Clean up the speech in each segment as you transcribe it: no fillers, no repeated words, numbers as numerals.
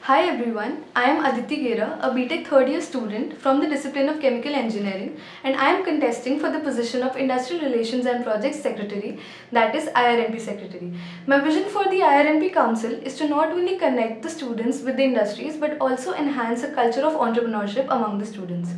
Hi everyone, I am Aditi Gera, a BTech third year student from the discipline of Chemical Engineering, and I am contesting for the position of Industrial Relations and Projects Secretary, that is IRNP Secretary. My vision for the IRNP Council is to not only connect the students with the industries but also enhance a culture of entrepreneurship among the students.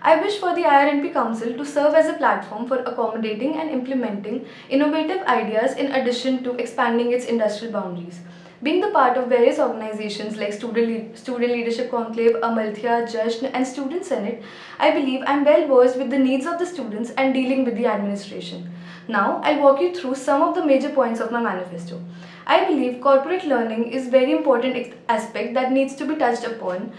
I wish for the IRNP Council to serve as a platform for accommodating and implementing innovative ideas in addition to expanding its industrial boundaries. Being the part of various organizations like Student Leadership Conclave, Amalthya, Jasn, and Student Senate, I believe I am well versed with the needs of the students and dealing with the administration. Now, I'll walk you through some of the major points of my manifesto. I believe corporate learning is very important aspect that needs to be touched upon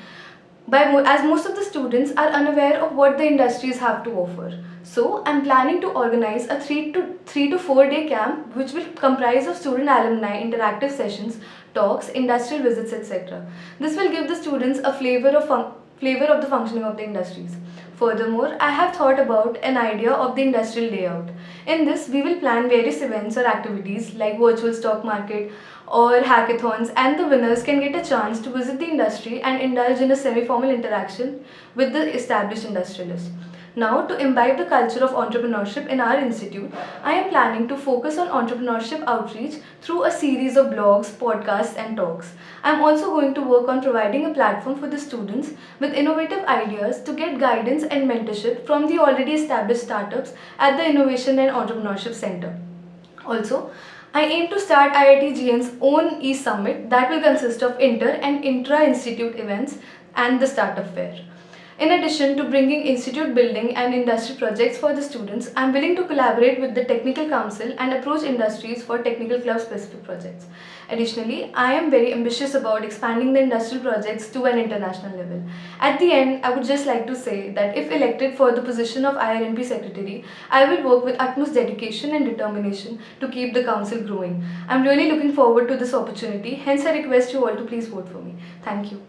as most of the students are unaware of what the industries have to offer. So, I'm planning to organize a 3 to 4 day camp which will comprise of student alumni interactive sessions, talks, industrial visits, etc. This will give the students a flavor of the functioning of the industries. Furthermore, I have thought about an idea of the industrial layout. In this, we will plan various events or activities like virtual stock market or hackathons, and the winners can get a chance to visit the industry and indulge in a semi-formal interaction with the established industrialists. Now, to imbibe the culture of entrepreneurship in our institute, I am planning to focus on entrepreneurship outreach through a series of blogs, podcasts, and talks. I am also going to work on providing a platform for the students with innovative ideas to get guidance and mentorship from the already established startups at the Innovation and Entrepreneurship Center. Also, I aim to start IIT GN's own e-summit that will consist of inter and intra-institute events and the startup fair. In addition to bringing institute building and industry projects for the students, I am willing to collaborate with the technical council and approach industries for technical club specific projects. Additionally, I am very ambitious about expanding the industrial projects to an international level. At the end, I would just like to say that if elected for the position of IRNP Secretary, I will work with utmost dedication and determination to keep the council growing. I am really looking forward to this opportunity, hence I request you all to please vote for me. Thank you.